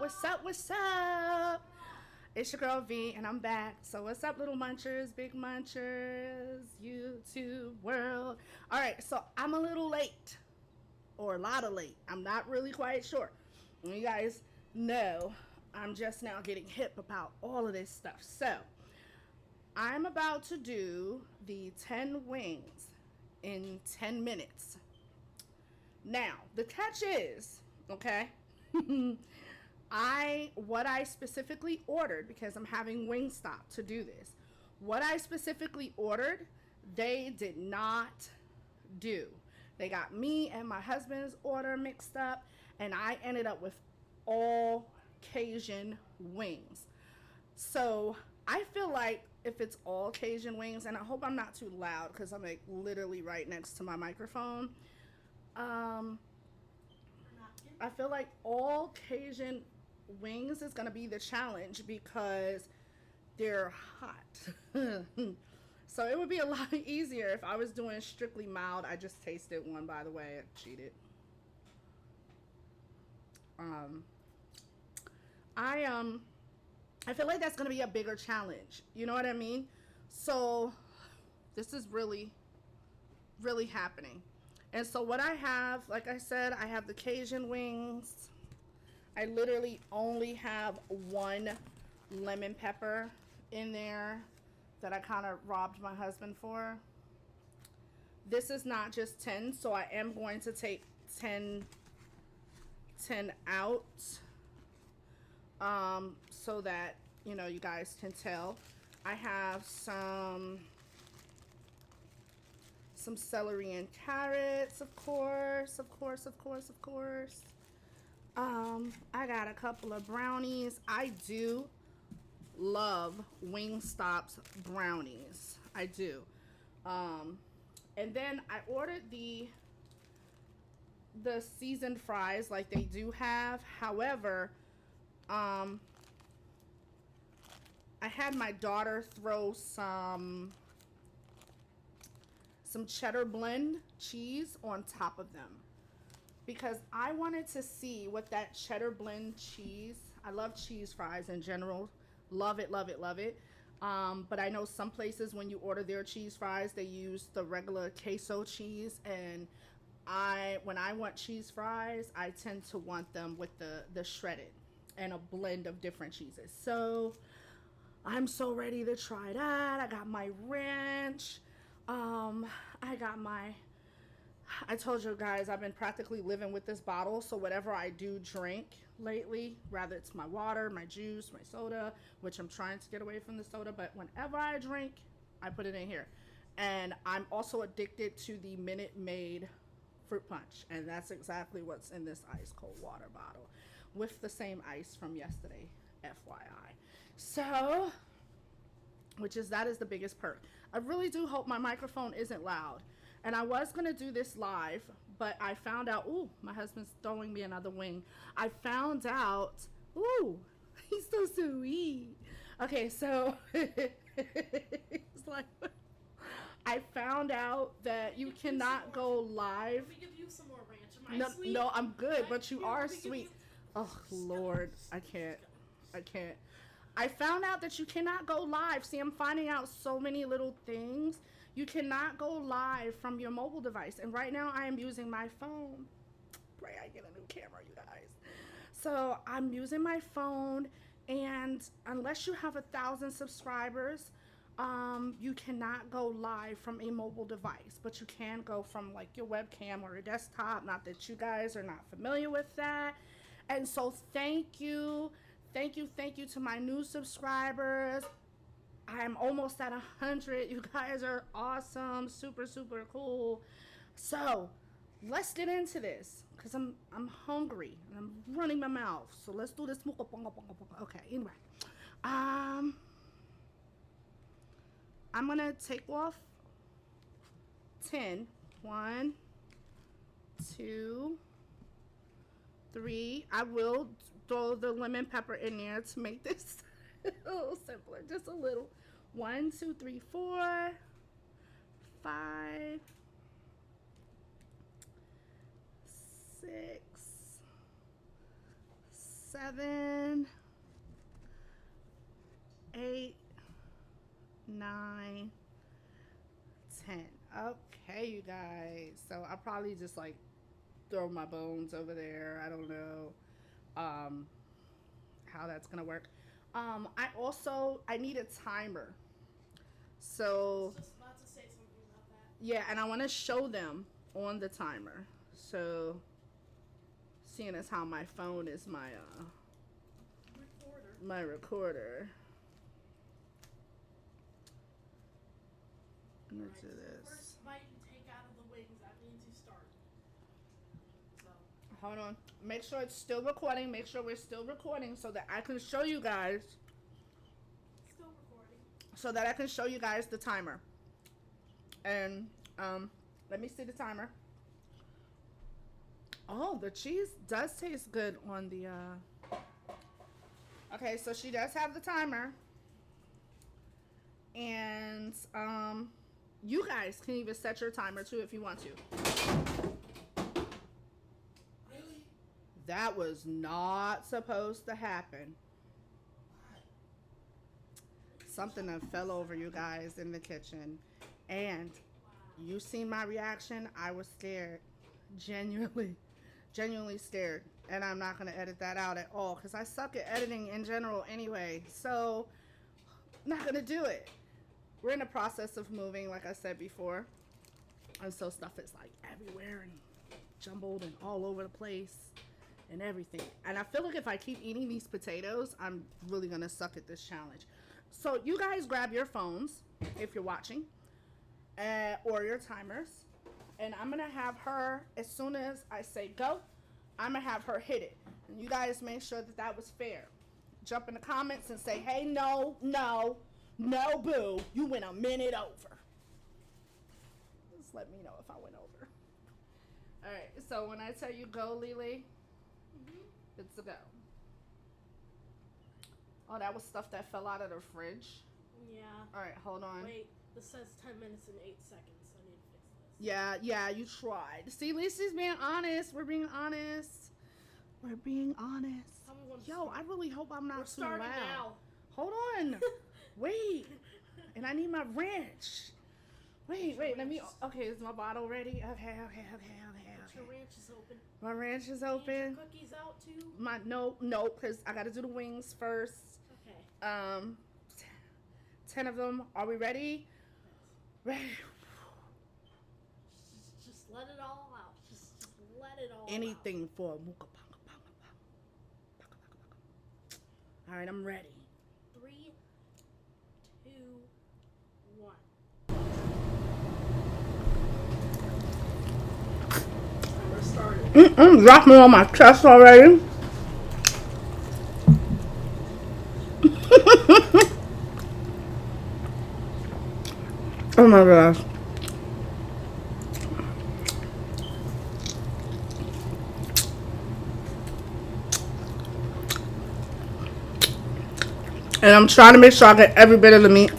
What's up? What's up? It's your girl V, and I'm back. So what's up, little munchers, big munchers, YouTube world? All right, so I'm a little late, or a lot of late. I'm not really quite sure. You guys know I'm just now getting hip about all of this stuff. So I'm about to do the 10 wings in 10 minutes. Now, the catch is, okay, what I specifically ordered, because I'm having Wingstop to do this, what I specifically ordered, they did not do. They got me and my husband's order mixed up, and I ended up with all Cajun wings. So I feel like if it's all Cajun wings, and I hope I'm not too loud because I'm like literally right next to my microphone. I feel like all Cajun wings is going to be the challenge because they're hot. So it would be a lot easier if I was doing strictly mild. I just tasted one, by the way. I cheated. I feel like that's going to be a bigger challenge. You know what I mean? So this is really happening. And so what I have, like I said, I have the Cajun wings. I literally only have one lemon pepper in there that I kind of robbed my husband for. This is not just 10, so I am going to take 10 out so that, you know, you guys can tell. I have some celery and carrots, of course. I got a couple of brownies. I do love Wingstop's brownies. I do. And then I ordered the seasoned fries like they do have. However, I had my daughter throw some cheddar blend cheese on top of them because I wanted to see what that cheddar blend cheese, I love cheese fries in general, love it. But I know some places when you order their cheese fries, they use the regular queso cheese, and when I want cheese fries, I tend to want them with the shredded and a blend of different cheeses. So I'm so ready to try that. I got my ranch. I told you guys I've been practically living with this bottle, so whatever I do drink lately, whether it's my water, my juice, my soda, which I'm trying to get away from the soda, but whenever I drink, I put it in here. And I'm also addicted to the Minute Maid fruit punch, and that's exactly what's in this ice cold water bottle with the same ice from yesterday, FYI. So that is the biggest perk. I really do hope my microphone isn't loud. And I was going to do this live, but I found out, ooh, my husband's throwing me another wing. I found out, ooh, he's so sweet. Okay, so it's like, I found out that you cannot go live. Let me give you some more ranch. Am No, I sweet? no, I'm good, but you are sweet. Oh, Lord, I can't. I found out that you cannot go live. See, I'm finding out so many little things. You cannot go live from your mobile device. And right now I am using my phone. Pray I get a new camera, you guys. So I'm using my phone, and unless you have 1,000 subscribers, you cannot go live from a mobile device, but you can go from like your webcam or your desktop. Not that you guys are not familiar with that. And so thank you to my new subscribers. I'm almost at 100. You guys are awesome, super cool. So let's get into this because I'm hungry and I'm running my mouth. So let's do this. Okay, anyway, I'm gonna take off 10. 1, 2, 3. I will throw the lemon pepper in there to make this a little simpler, just a little. 1, 2, 3, 4, 5, 6, 7, 8, 9, 10. Okay, you guys. So I'll probably just like throw my bones over there. I don't know how that's gonna work. I need a timer. So Just about to say something about that. yeah, and I want to show them on the timer. So seeing as how my phone is my recorder. Let's do this. First bite you take out of the wings, that means you start. So. Hold on. Make sure it's still recording. Make sure we're still recording so that I can show you guys. Still recording. So that I can show you guys the timer. And let me see the timer. Oh, the cheese does taste good on the Okay, so she does have the timer. And you guys can even set your timer too if you want to. Really? That was not supposed to happen. Something that fell over, you guys, in the kitchen. And you seen my reaction. I was scared. Genuinely scared. And I'm not going to edit that out at all because I suck at editing in general anyway. So, not going to do it. We're in the process of moving, like I said before. And so stuff is like everywhere and jumbled and all over the place and everything. And I feel like if I keep eating these potatoes, I'm really going to suck at this challenge. So you guys grab your phones if you're watching or your timers. And I'm going to have her, as soon as I say go, I'm going to have her hit it. And you guys make sure that that was fair. Jump in the comments and say, hey, no, boo, you went a minute over. Just let me know if I went over. All right, so when I tell you go, Lily, it's a go. Oh, that was stuff that fell out of the fridge. Yeah. All right, hold on. Wait, this says 10 minutes and 8 seconds. I need to fix this. Yeah, you tried. See, Lisa's being honest. We're being honest. We're being honest. Tell me when to Yo, start. I really hope I'm not We're too starting loud. now. Hold on. Wait. And I need my ranch. Wait, let me. Okay, is my bottle ready? Okay. Your ranch is open. My ranch is Need open. your cookies out too? No, because I got to do the wings first. Okay. 10 of them. Are we ready? Ready. Just let it all out. Just let it all out. Anything for Mukbang. All right, I'm ready. 3, 2, 1. We're starting. Drop me on my chest already. Oh my gosh. And I'm trying to make sure I get every bit of the meat.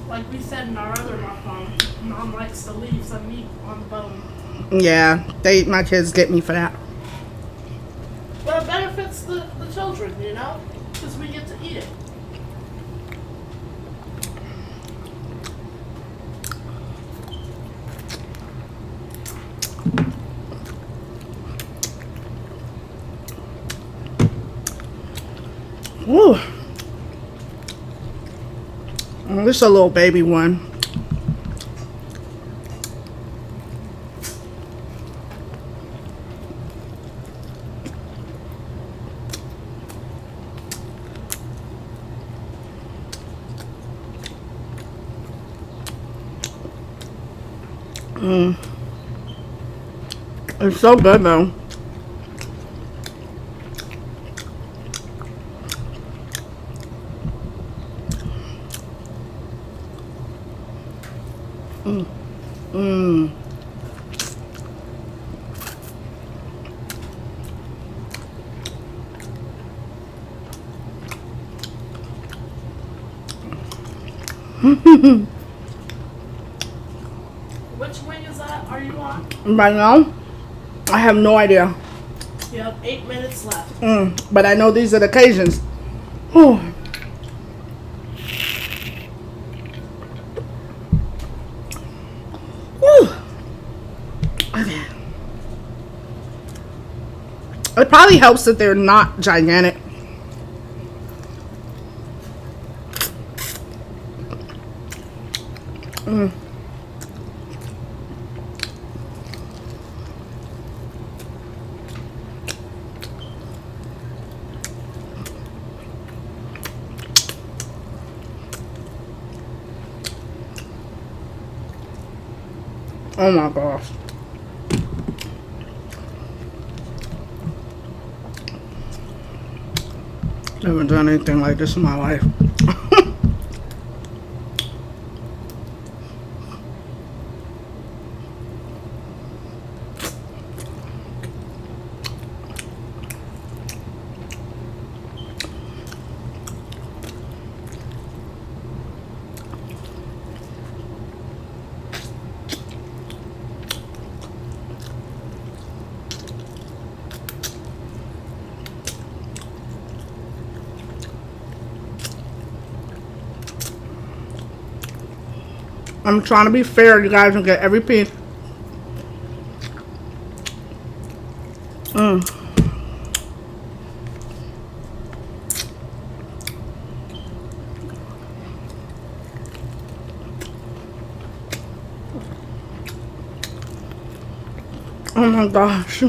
Like we said in our other mukbang, Mom likes to leave some meat on the bone. Yeah, my kids get me for that. But it benefits the children, you know? Because we get to eat it. Woo. This is a little baby one. It's so good though. Which wing is that? Are you on? Right now, I have no idea. You have 8 minutes left. But I know these are the occasions. Whew. Whew. Okay. It probably helps that they're not gigantic. Oh my gosh. Never done anything like this in my life. I'm trying to be fair. You guys will get every piece. Oh my gosh.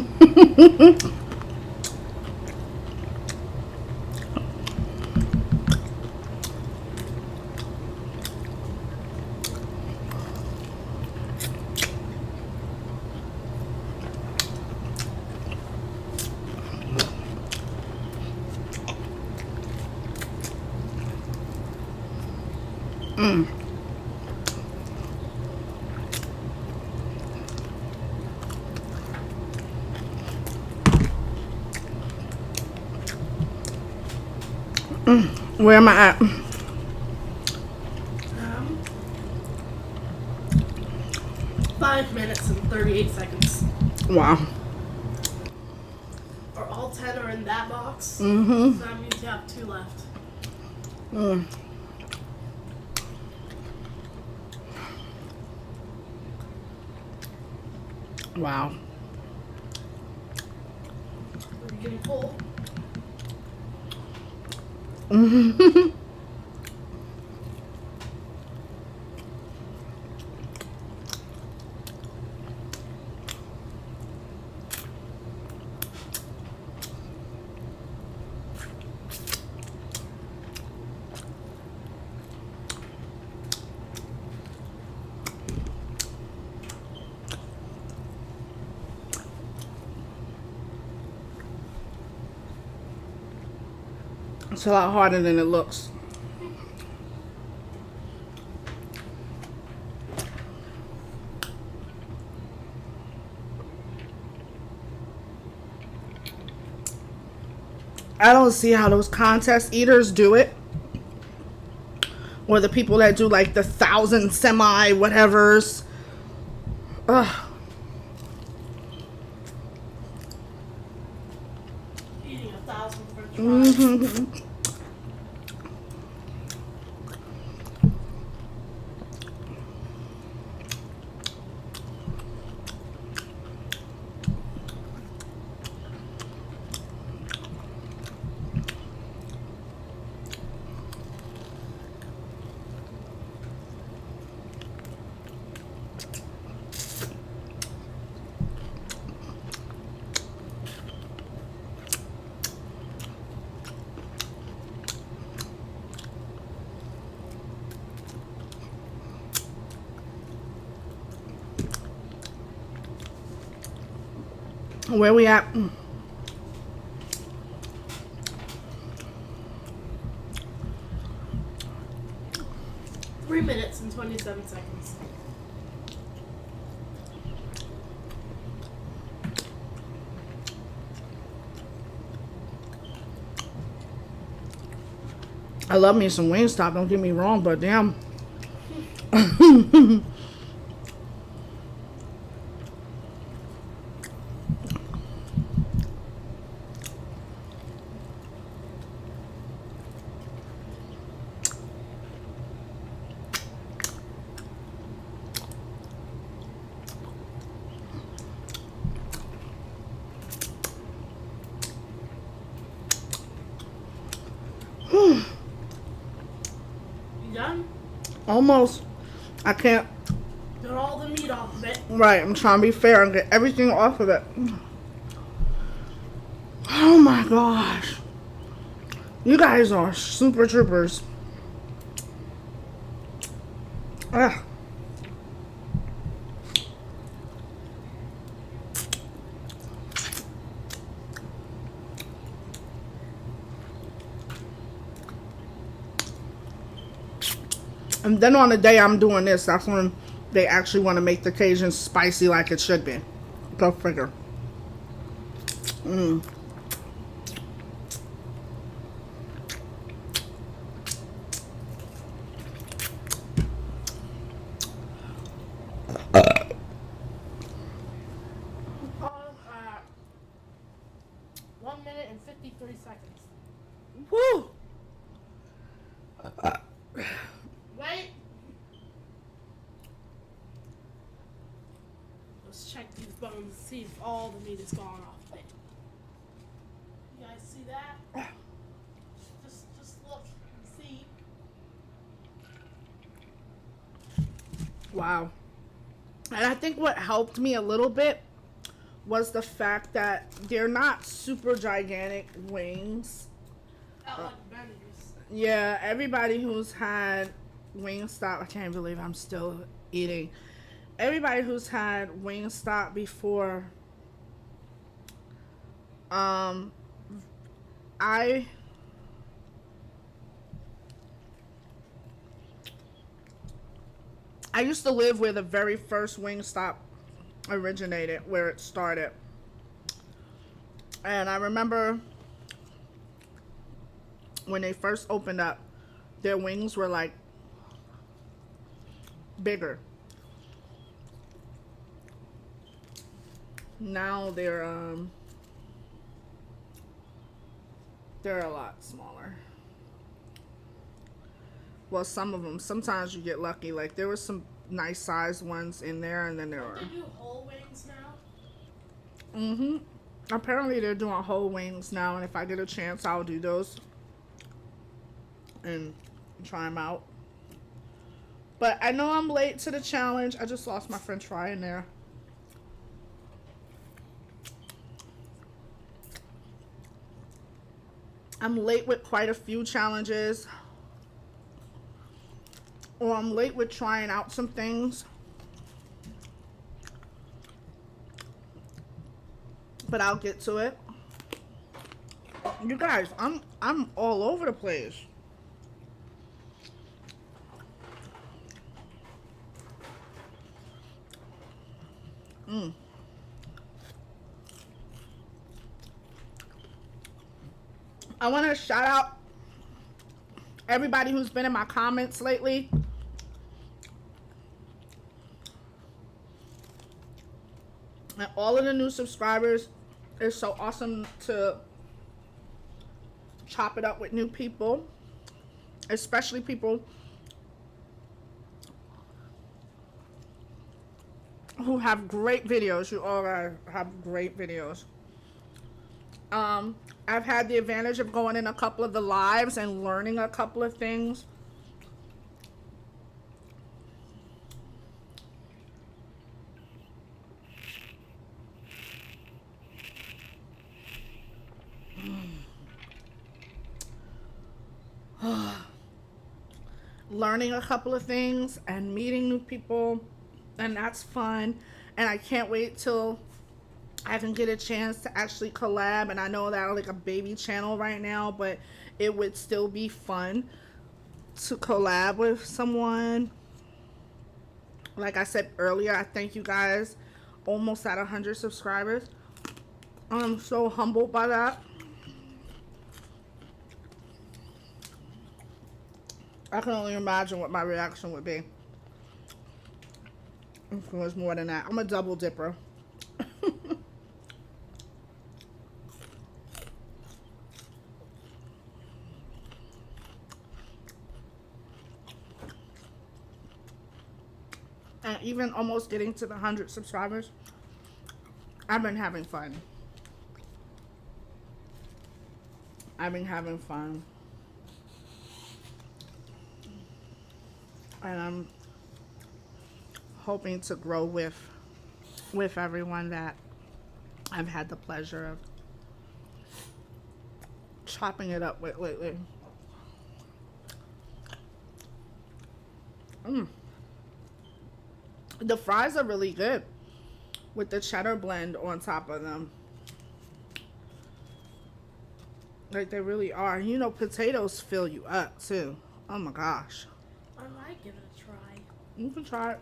Where am I at? 5 minutes and 38 seconds. Wow. Or all 10 are in that box. So that means you have 2 left. Wow. Are you getting full? It's a lot harder than it looks. I don't see how those contest eaters do it. Or the people that do like the 1,000 semi whatevers. Ugh. Eating 1,000 french fries. Where we at? 3 minutes and 27 seconds. I love me some Wingstop, don't get me wrong, but damn. Almost. I can't. Get all the meat off of it. Right, I'm trying to be fair and get everything off of it. Oh my gosh. You guys are super troopers. Ugh. And then on the day I'm doing this, that's when they actually want to make the Cajun spicy like it should be. Go figure. Mmm. On 1 minute and 53 seconds. Woo! Wait. Let's check these bones and see if all the meat is gone off of it. You guys see that? Just look and see. Wow. And I think what helped me a little bit was the fact that they're not super gigantic wings. Not like Benny's. Yeah, everybody who's had Wingstop, I can't believe I'm still eating. Everybody who's had Wingstop before, I used to live where the very first Wingstop originated, where it started. And I remember when they first opened up, their wings were like bigger. Now they're a lot smaller. Well, some of them. Sometimes you get lucky. Like there were some nice sized ones in there, and then there were. They do whole wings now. Mhm. Apparently they're doing whole wings now, and if I get a chance, I'll do those and try them out. But I know I'm late to the challenge. I just lost my French fry in there. I'm late with quite a few challenges. Or I'm late with trying out some things. But I'll get to it. You guys, I'm all over the place. I want to shout out everybody who's been in my comments lately. And all of the new subscribers. It's so awesome to chop it up with new people, especially people who have great videos. You all have great videos. I've had the advantage of going in a couple of the lives and learning a couple of things. Learning a couple of things and meeting new people, and that's fun. And I can't wait till I can get a chance to actually collab. And I know that I'm like a baby channel right now, but it would still be fun to collab with someone. Like I said earlier, I thank you guys. Almost at 100 subscribers. I'm so humbled by that. I can only imagine what my reaction would be if it was more than that. I'm a double dipper. And even almost getting to the 100 subscribers, I've been having fun. I've been having fun. And I'm hoping to grow with everyone that I've had the pleasure of chopping it up with lately. The fries are really good with the cheddar blend on top of them. Like, they really are. You know, potatoes fill you up too. Oh my gosh. I might give it a try. You can try it.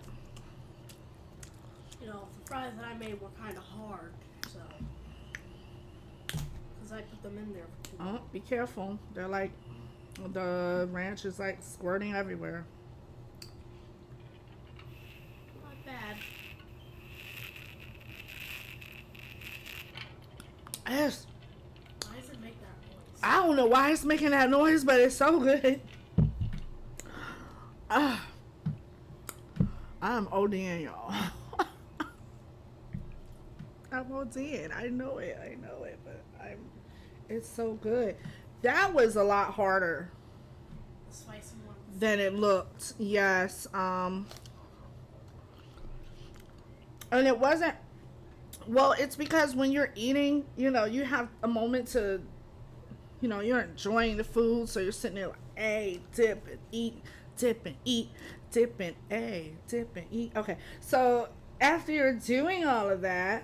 You know, the fries that I made were kind of hard, so. Because I put them in there for too long. Oh, be careful. They're like, the ranch is like squirting everywhere. Not bad. Yes. Why does it make that noise? I don't know why it's making that noise, but it's so good. I'm ODing, y'all. I'm ODing. I know it, but it's so good. That was a lot harder The spicy ones. than it looked. Yes. And it wasn't, well, it's because when you're eating, you know, you have a moment to, you know, you're enjoying the food, so you're sitting there like, hey, dip and eat, dip and eat, dip and hey, dip and eat. Okay, so after you're doing all of that,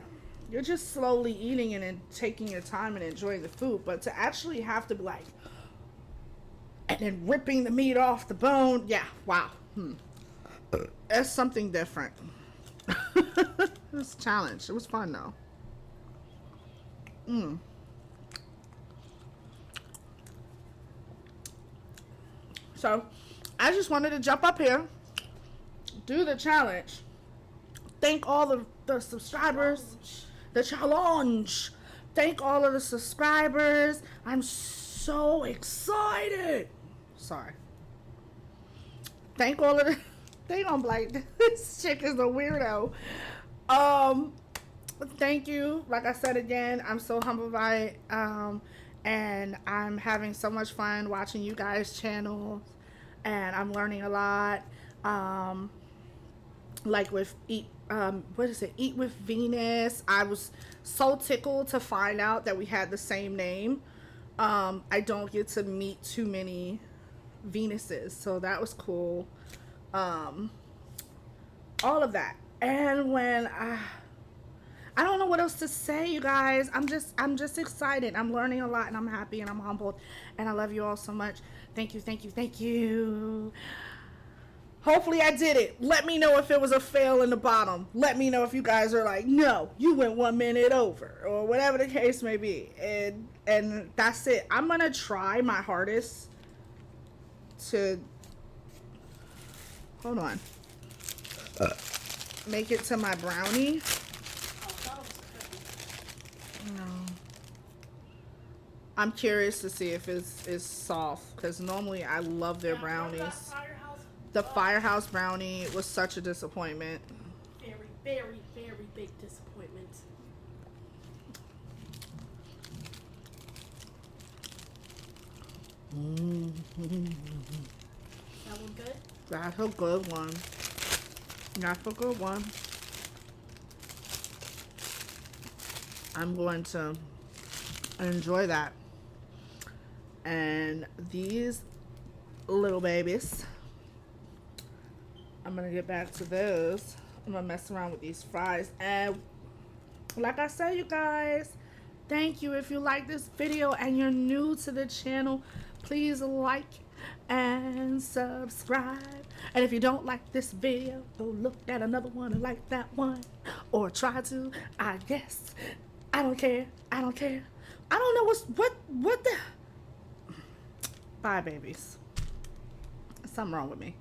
you're just slowly eating and then taking your time and enjoying the food. But to actually have to be like, and then ripping the meat off the bone, yeah, wow. That's something different. It was a challenge. It was fun though. So I just wanted to jump up here, do the challenge, thank all the subscribers, the challenge, thank all of the subscribers. I'm so excited. Sorry. Thank all of the, they don't like, this chick is a weirdo. Thank you. Like I said again, I'm so humbled by it. And I'm having so much fun watching you guys' channels, and I'm learning a lot. Like with Eat with Venus. I was so tickled to find out that we had the same name. I don't get to meet too many Venuses, so that was cool. All of that. And when I don't know what else to say, you guys. I'm just excited. I'm learning a lot, and I'm happy, and I'm humbled, and I love you all so much. Thank you, thank you, thank you. Hopefully I did it. Let me know if it was a fail in the bottom. Let me know if you guys are like, no, you went 1 minute over, or whatever the case may be. And that's it. I'm gonna try my hardest to, hold on, make it to my brownie. I'm curious to see if it's soft, because normally I love their brownies. The Firehouse brownie was such a disappointment. Very, very, very big disappointment. That one good? That's a good one. That's a good one. I'm going to enjoy that. And these little babies, I'm gonna get back to those. I'm gonna mess around with these fries. And like I said, you guys, thank you. If you like this video and you're new to the channel, please like and subscribe. And if you don't like this video, go look at another one and like that one, or try to, I guess. I don't care. I don't care. I don't know what the. Bye, babies. Something wrong with me.